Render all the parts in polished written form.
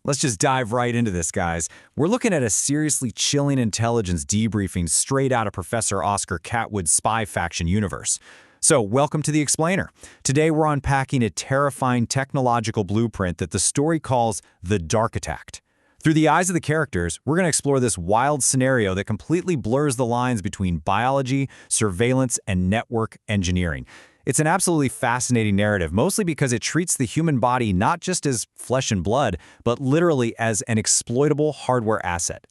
Let's just dive right into this, guys. We're looking at a seriously chilling intelligence debriefing straight out of Professor Oscar Catwood's spy faction universe. So, welcome to The Explainer. Today we're unpacking a terrifying technological blueprint that the story calls the Darchitect. Through the eyes of the characters, we're going to explore this wild scenario that completely blurs the lines between biology, surveillance, and network engineering. It's an absolutely fascinating narrative, mostly because it treats the human body not just as flesh and blood, but literally as an exploitable hardware asset.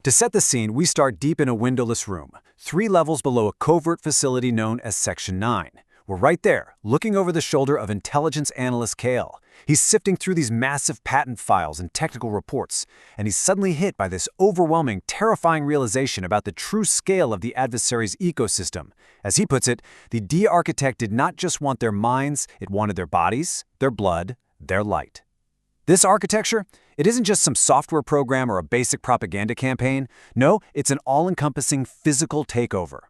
To set the scene, we start deep in a windowless room, 3 levels below a covert facility known as Section 9. We're right there, looking over the shoulder of intelligence analyst Kael. He's sifting through these massive patent files and technical reports, and he's suddenly hit by this overwhelming, terrifying realization about the true scale of the adversary's ecosystem. As he puts it, the Darchitect did not just want their minds, it wanted their bodies, their blood, their light. This architecture, it isn't just some software program or a basic propaganda campaign. No, it's an all-encompassing physical takeover.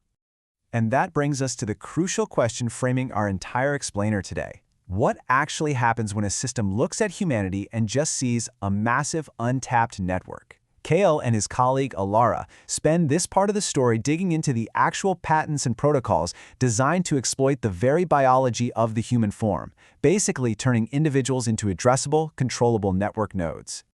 And that brings us to the crucial question framing our entire explainer today. What actually happens when a system looks at humanity and just sees a massive, untapped network? Kael and his colleague Elara spend this part of the story digging into the actual patents and protocols designed to exploit the very biology of the human form, basically turning individuals into addressable, controllable network nodes.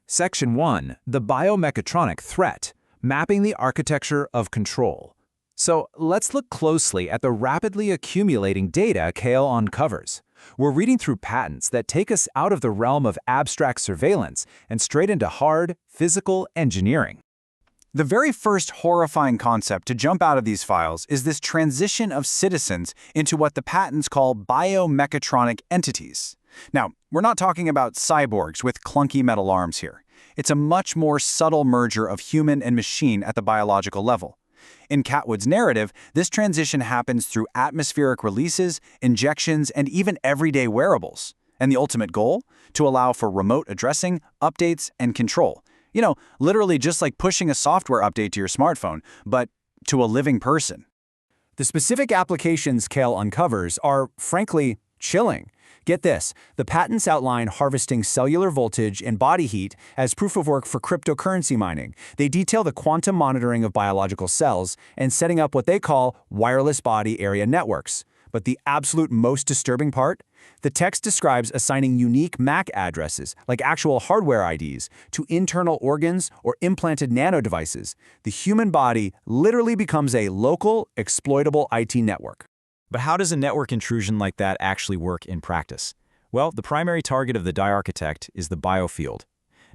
Section 1. The biomechatronic threat, mapping the architecture of control. So let's look closely at the rapidly accumulating data Kael uncovers. We're reading through patents that take us out of the realm of abstract surveillance and straight into hard, physical engineering. The very first horrifying concept to jump out of these files is this transition of citizens into what the patents call biomechatronic entities. Now, we're not talking about cyborgs with clunky metal arms here. It's a much more subtle merger of human and machine at the biological level. In Catwood's narrative, this transition happens through atmospheric releases, injections, and even everyday wearables. And the ultimate goal? To allow for remote addressing, updates, and control. You know, literally just like pushing a software update to your smartphone, but to a living person. The specific applications Kael uncovers are, frankly, chilling. Get this, the patents outline harvesting cellular voltage and body heat as proof of work for cryptocurrency mining. They detail the quantum monitoring of biological cells and setting up what they call wireless body area networks. But the absolute most disturbing part? The text describes assigning unique MAC addresses, like actual hardware IDs, to internal organs or implanted nanodevices. The human body literally becomes a local, exploitable IT network. But how does a network intrusion like that actually work in practice? Well, the primary target of the Darchitect is the Biofield.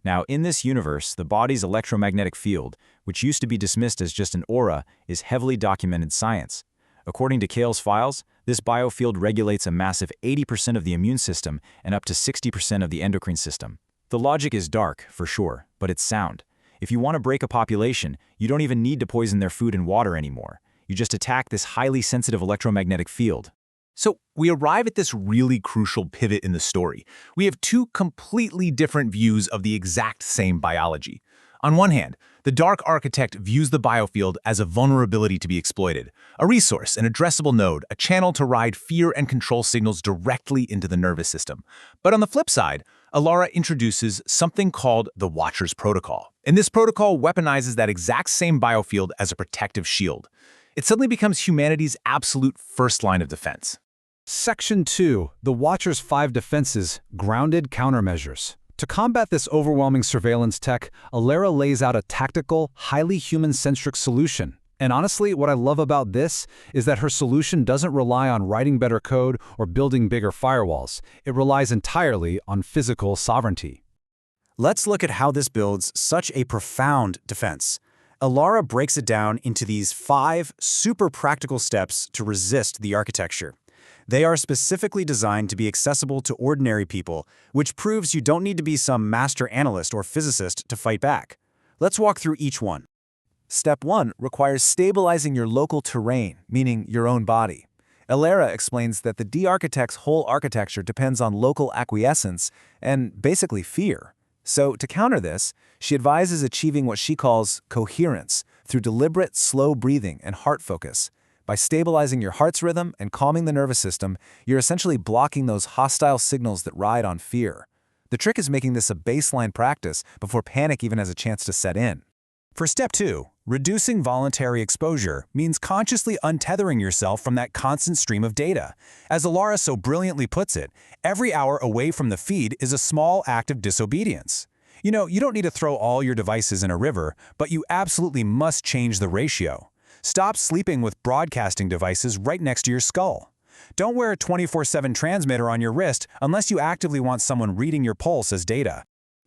Now, in this universe, the body's electromagnetic field, which used to be dismissed as just an aura, is heavily documented science. According to Kael's files, this biofield regulates a massive 80% of the immune system and up to 60% of the endocrine system. The logic is dark, for sure, but it's sound. If you want to break a population, you don't even need to poison their food and water anymore. You just attack this highly sensitive electromagnetic field. So we arrive at this really crucial pivot in the story. We have 2 completely different views of the exact same biology. On one hand, the Darchitect views the biofield as a vulnerability to be exploited, a resource, an addressable node, a channel to ride fear and control signals directly into the nervous system. But on the flip side, Elara introduces something called the Watcher's Protocol. And this protocol weaponizes that exact same biofield as a protective shield. It suddenly becomes humanity's absolute first line of defense. Section 2. The Watcher's 5 defenses, grounded countermeasures. To combat this overwhelming surveillance tech, Elara lays out a tactical, highly human-centric solution. And honestly, what I love about this is that her solution doesn't rely on writing better code or building bigger firewalls. It relies entirely on physical sovereignty. Let's look at how this builds such a profound defense. Elara breaks it down into these 5 super practical steps to resist the architecture. They are specifically designed to be accessible to ordinary people, which proves you don't need to be some master analyst or physicist to fight back. Let's walk through each one. Step 1 requires stabilizing your local terrain, meaning your own body. Elara explains that the Darchitect's whole architecture depends on local acquiescence and basically fear. So, to counter this, she advises achieving what she calls coherence through deliberate, slow breathing and heart focus. By stabilizing your heart's rhythm and calming the nervous system, you're essentially blocking those hostile signals that ride on fear. The trick is making this a baseline practice before panic even has a chance to set in. For step 2, reducing voluntary exposure means consciously untethering yourself from that constant stream of data. As Elara so brilliantly puts it, every hour away from the feed is a small act of disobedience. You don't need to throw all your devices in a river, but you absolutely must change the ratio. Stop sleeping with broadcasting devices right next to your skull. Don't wear a 24/7 transmitter on your wrist unless you actively want someone reading your pulse as data.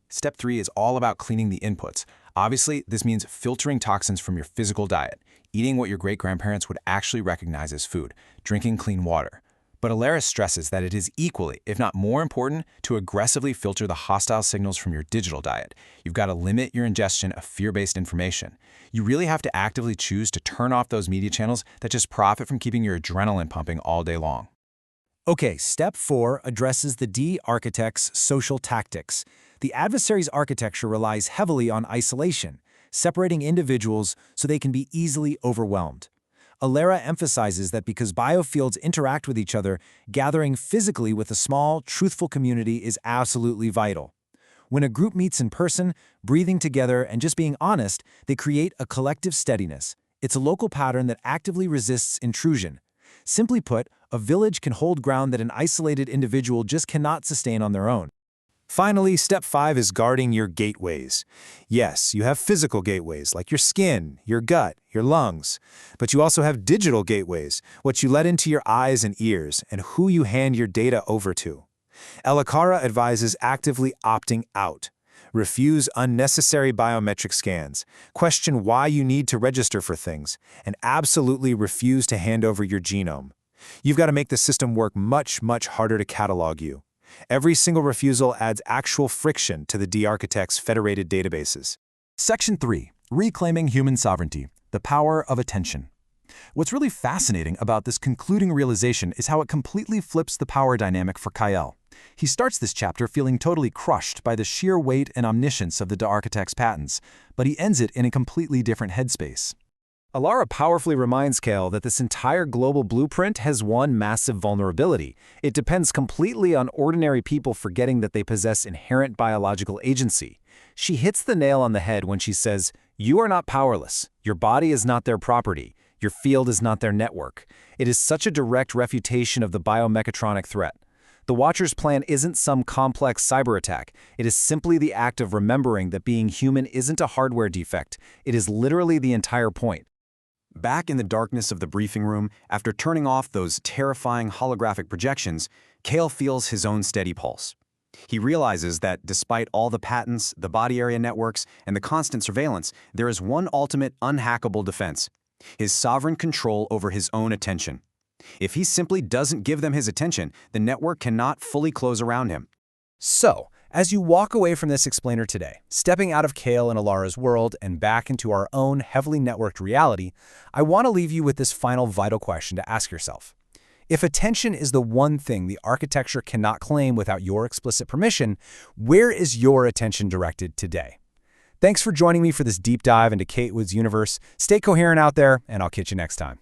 Step 3 is all about cleaning the inputs. Obviously, this means filtering toxins from your physical diet, eating what your great-grandparents would actually recognize as food, drinking clean water. But Elara stresses that it is equally, if not more important, to aggressively filter the hostile signals from your digital diet. You've got to limit your ingestion of fear-based information. You really have to actively choose to turn off those media channels that just profit from keeping your adrenaline pumping all day long. Okay, step 4 addresses the Darchitect's social tactics. The adversary's architecture relies heavily on isolation, separating individuals so they can be easily overwhelmed. Elara emphasizes that because biofields interact with each other, gathering physically with a small, truthful community is absolutely vital. When a group meets in person, breathing together and just being honest, they create a collective steadiness. It's a local pattern that actively resists intrusion. Simply put, a village can hold ground that an isolated individual just cannot sustain on their own. Finally, step 5 is guarding your gateways. Yes, you have physical gateways like your skin, your gut, your lungs. But you also have digital gateways, what you let into your eyes and ears, and who you hand your data over to. Elara advises actively opting out. Refuse unnecessary biometric scans, question why you need to register for things, and absolutely refuse to hand over your genome. You've got to make the system work much, much harder to catalog you. Every single refusal adds actual friction to the Darchitect's federated databases. Section 3. Reclaiming Human Sovereignty, the Power of Attention. What's really fascinating about this concluding realization is how it completely flips the power dynamic for Kael. He starts this chapter feeling totally crushed by the sheer weight and omniscience of the Darchitect's patents, but he ends it in a completely different headspace. Elara powerfully reminds Kael that this entire global blueprint has one massive vulnerability. It depends completely on ordinary people forgetting that they possess inherent biological agency. She hits the nail on the head when she says, "You are not powerless. Your body is not their property. Your field is not their network." It is such a direct refutation of the biomechatronic threat. The Watcher's plan isn't some complex cyber attack. It is simply the act of remembering that being human isn't a hardware defect. It is literally the entire point. Back in the darkness of the briefing room, after turning off those terrifying holographic projections, Kael feels his own steady pulse. He realizes that despite all the patents, the body area networks, and the constant surveillance, there is one ultimate unhackable defense: his sovereign control over his own attention. If he simply doesn't give them his attention, the network cannot fully close around him. So, as you walk away from this explainer today, stepping out of Kael and Elara's world and back into our own heavily networked reality, I want to leave you with this final vital question to ask yourself. If attention is the one thing the architecture cannot claim without your explicit permission, where is your attention directed today? Thanks for joining me for this deep dive into Kate Wood's universe. Stay coherent out there, and I'll catch you next time.